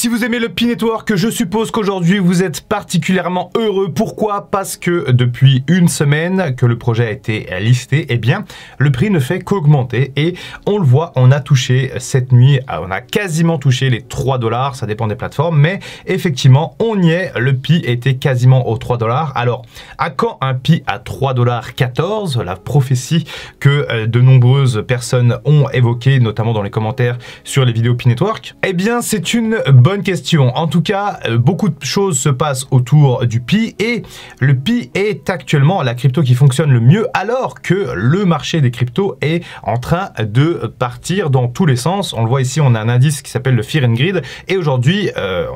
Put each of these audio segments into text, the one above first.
Si vous aimez le Pi Network, je suppose qu'aujourd'hui vous êtes particulièrement heureux. Pourquoi? Parce que depuis une semaine que le projet a été listé, eh bien le prix ne fait qu'augmenter et on le voit, on a touché cette nuit, on a quasiment touché les 3 $, ça dépend des plateformes, mais effectivement on y est, le Pi était quasiment aux 3 $. Alors à quand un Pi à 3,14 $, la prophétie que de nombreuses personnes ont évoquée, notamment dans les commentaires sur les vidéos Pi Network? Eh bien c'est une bonne question. En tout cas, beaucoup de choses se passent autour du Pi et le Pi est actuellement la crypto qui fonctionne le mieux alors que le marché des cryptos est en train de partir dans tous les sens. On le voit ici, on a un indice qui s'appelle le Fear and Greed et aujourd'hui,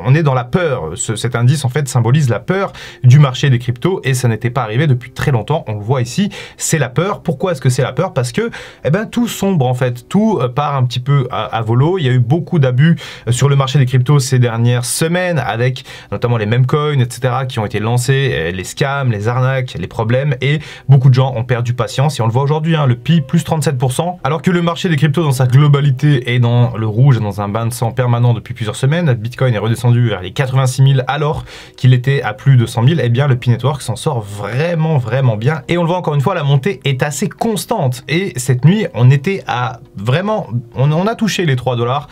on est dans la peur. Cet indice en fait symbolise la peur du marché des cryptos et ça n'était pas arrivé depuis très longtemps. On le voit ici, c'est la peur. Pourquoi est-ce que c'est la peur? Parce que eh ben, tout sombre en fait, tout part un petit peu à volo. Il y a eu beaucoup d'abus sur le marché des cryptos ces dernières semaines avec notamment les meme coins, etc. qui ont été lancés, les scams, les arnaques, les problèmes et beaucoup de gens ont perdu patience et on le voit aujourd'hui, hein, le Pi plus 37% alors que le marché des cryptos dans sa globalité est dans le rouge, dans un bain de sang permanent depuis plusieurs semaines. Bitcoin est redescendu vers les 86 000 alors qu'il était à plus de 100 000. Eh bien le Pi Network s'en sort vraiment bien et on le voit encore une fois, la montée est assez constante et cette nuit on était à vraiment, on a touché les 3 $,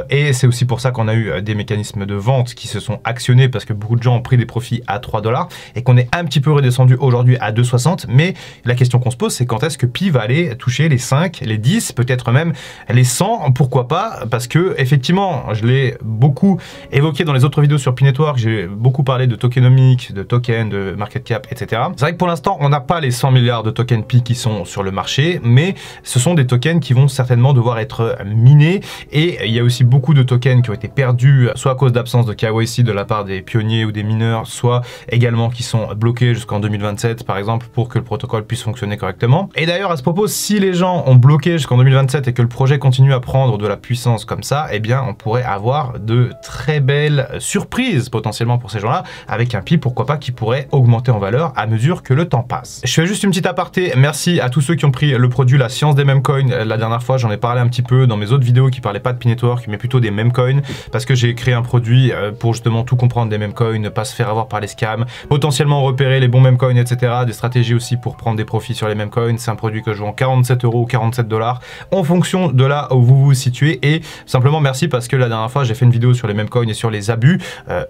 et c'est aussi pour ça qu'on a eu des mécanismes de vente qui se sont actionnés parce que beaucoup de gens ont pris des profits à 3 $ et qu'on est un petit peu redescendu aujourd'hui à 2,60. Mais la question qu'on se pose, c'est quand est-ce que Pi va aller toucher les 5, les 10, peut-être même les 100, pourquoi pas? Parce que effectivement, je l'ai beaucoup évoqué dans les autres vidéos sur Pi Network, j'ai beaucoup parlé de tokenomics, de tokens, de market cap, etc. C'est vrai que pour l'instant, on n'a pas les 100 milliards de tokens Pi qui sont sur le marché, mais ce sont des tokens qui vont certainement devoir être minés et il y a aussi beaucoup de tokens qui ont été perdus, soit à cause d'absence de KYC de la part des pionniers ou des mineurs, soit également qui sont bloqués jusqu'en 2027 par exemple pour que le protocole puisse fonctionner correctement. Et d'ailleurs à ce propos, si les gens ont bloqué jusqu'en 2027 et que le projet continue à prendre de la puissance comme ça, eh bien on pourrait avoir de très belles surprises potentiellement pour ces gens-là avec un Pi, pourquoi pas, qui pourrait augmenter en valeur à mesure que le temps passe. Je fais juste une petite aparté, merci à tous ceux qui ont pris le produit La Science des Meme Coins. La dernière fois j'en ai parlé un petit peu dans mes autres vidéos qui parlaient pas de Pi Network mais plutôt des meme coins parce que j'ai créé un produit pour justement tout comprendre des meme coins, ne pas se faire avoir par les scams, potentiellement repérer les bons meme coins, etc. Des stratégies aussi pour prendre des profits sur les meme coins. C'est un produit que je vends 47 € ou 47 $ en fonction de là où vous vous situez et simplement merci parce que la dernière fois j'ai fait une vidéo sur les meme coins et sur les abus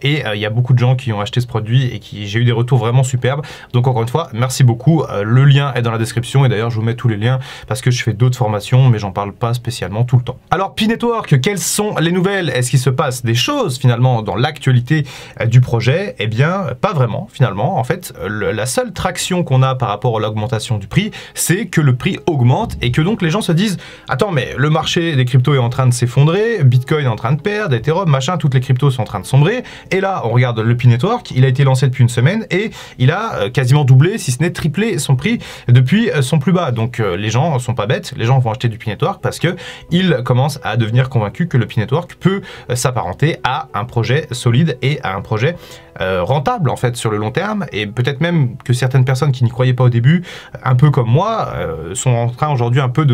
et il y a beaucoup de gens qui ont acheté ce produit et qui j'ai eu des retours vraiment superbes. Donc encore une fois, merci beaucoup. Le lien est dans la description et d'ailleurs je vous mets tous les liens parce que je fais d'autres formations mais j'en parle pas spécialement tout le temps. Alors Pi Network, quelles sont les nouvelles? Est-ce qu'il se passe des choses finalement dans l'actualité du projet? Eh bien pas vraiment finalement. En fait la seule traction qu'on a par rapport à l'augmentation du prix, c'est que le prix augmente et que donc les gens se disent attends mais le marché des cryptos est en train de s'effondrer, Bitcoin est en train de perdre, Ethereum, machin, toutes les cryptos sont en train de sombrer et là on regarde le Pi Network, il a été lancé depuis une semaine et il a quasiment doublé si ce n'est triplé son prix depuis son plus bas. Donc les gens sont pas bêtes, les gens vont acheter du Pi Network parce que ils commencent à devenir convaincus que le Pi Network peut s'apparenter à un projet solide et à un projet rentable en fait sur le long terme et peut-être même que certaines personnes qui n'y croyaient pas au début, un peu comme moi, sont en train aujourd'hui un peu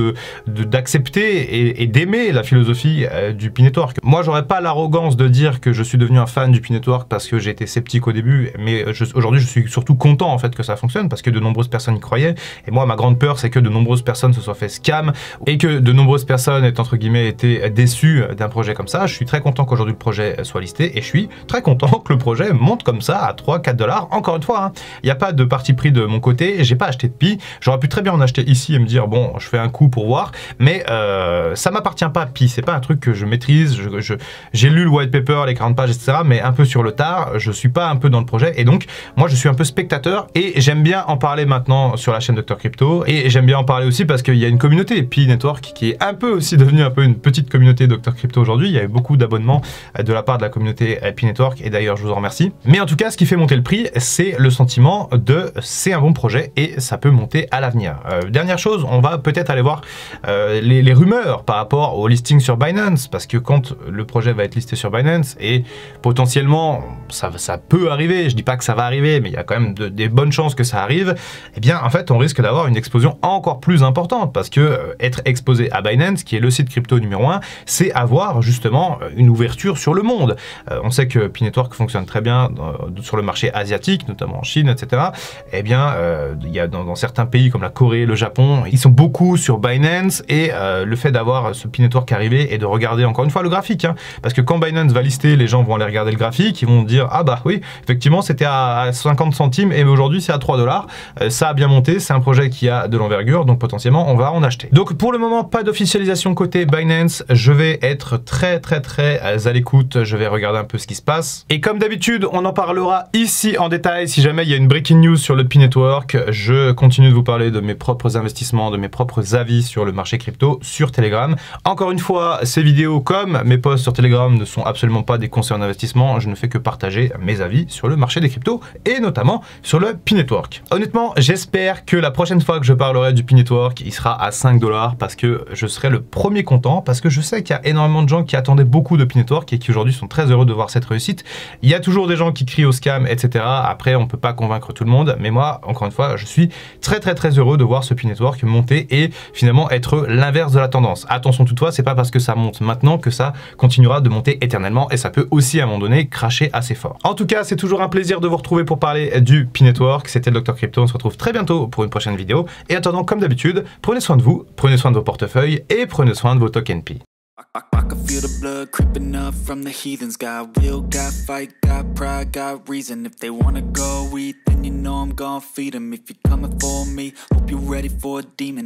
d'accepter et d'aimer la philosophie du Pi Network. Moi j'aurais pas l'arrogance de dire que je suis devenu un fan du Pi Network parce que j'ai été sceptique au début, mais aujourd'hui je suis surtout content en fait que ça fonctionne parce que de nombreuses personnes y croyaient et moi ma grande peur c'est que de nombreuses personnes se soient fait scam et que de nombreuses personnes aient entre guillemets été déçues d'un projet comme ça. Je suis très content qu'aujourd'hui le projet soit listé et je suis très content que le projet monte comme ça à 3-4 $. Encore une fois, il n'y a pas de parti pris de mon côté, j'ai pas acheté de Pi, j'aurais pu très bien en acheter ici et me dire bon je fais un coup pour voir, mais ça m'appartient pas Pi, c'est pas un truc que je maîtrise, j'ai lu le white paper, les 40 pages etc, mais un peu sur le tard, je suis pas un peu dans le projet et donc moi je suis un peu spectateur et j'aime bien en parler maintenant sur la chaîne Dr Crypto et j'aime bien en parler aussi parce qu'il y a une communauté Pi Network qui est un peu aussi devenue un peu une petite communauté Dr Crypto aujourd'hui. Il y a eu beaucoup d'abonnements de la part de la communauté Pi Network et d'ailleurs je vous en remercie. Mais en tout cas ce qui fait monter le prix c'est le sentiment de c'est un bon projet et ça peut monter à l'avenir. Dernière chose, on va peut-être aller voir les rumeurs par rapport au listing sur Binance parce que quand le projet va être listé sur Binance et potentiellement ça peut arriver, je dis pas que ça va arriver mais il y a quand même des bonnes chances que ça arrive, eh bien en fait on risque d'avoir une explosion encore plus importante parce que être exposé à Binance qui est le site crypto numéro 1, c'est avoir justement une ouverture ouverture sur le monde. On sait que P-Network fonctionne très bien sur le marché asiatique, notamment en Chine, etc. Eh bien, il y a dans certains pays comme la Corée, le Japon, ils sont beaucoup sur Binance et le fait d'avoir ce P-Network arrivé et de regarder encore une fois le graphique, hein, parce que quand Binance va lister, les gens vont aller regarder le graphique, ils vont dire ah bah oui, effectivement c'était à 50 centimes et aujourd'hui c'est à 3 $. Ça a bien monté, c'est un projet qui a de l'envergure, donc potentiellement on va en acheter. Donc pour le moment, pas d'officialisation côté Binance, je vais être très à l'écoute, je vais regarder un peu ce qui se passe. Et comme d'habitude, on en parlera ici en détail si jamais il y a une breaking news sur le P-Network. Je continue de vous parler de mes propres investissements, de mes propres avis sur le marché crypto sur Telegram. Encore une fois, ces vidéos comme mes posts sur Telegram ne sont absolument pas des conseils en investissement, je ne fais que partager mes avis sur le marché des cryptos et notamment sur le P-Network. Honnêtement, j'espère que la prochaine fois que je parlerai du P-Network, il sera à 5 $ parce que je serai le premier content, parce que je sais qu'il y a énormément de gens qui attendaient beaucoup de P-Network et qui aujourd'hui sont très heureux de voir cette réussite. Il y a toujours des gens qui crient au scam, etc. Après, on peut pas convaincre tout le monde, mais moi, encore une fois, je suis très heureux de voir ce P-Network monter et finalement être l'inverse de la tendance. Attention toutefois, c'est pas parce que ça monte maintenant que ça continuera de monter éternellement et ça peut aussi à un moment donné cracher assez fort. En tout cas, c'est toujours un plaisir de vous retrouver pour parler du P-Network. C'était le Dr Crypto, on se retrouve très bientôt pour une prochaine vidéo. Et en attendant, comme d'habitude, prenez soin de vous, prenez soin de vos portefeuilles et prenez soin de vos tokens P. I can feel the blood creeping up from the heathens. Got will, got fight, got pride, got reason. If they wanna go eat, then you know I'm gon' feed them. If you're coming for me, hope you're ready for a demon.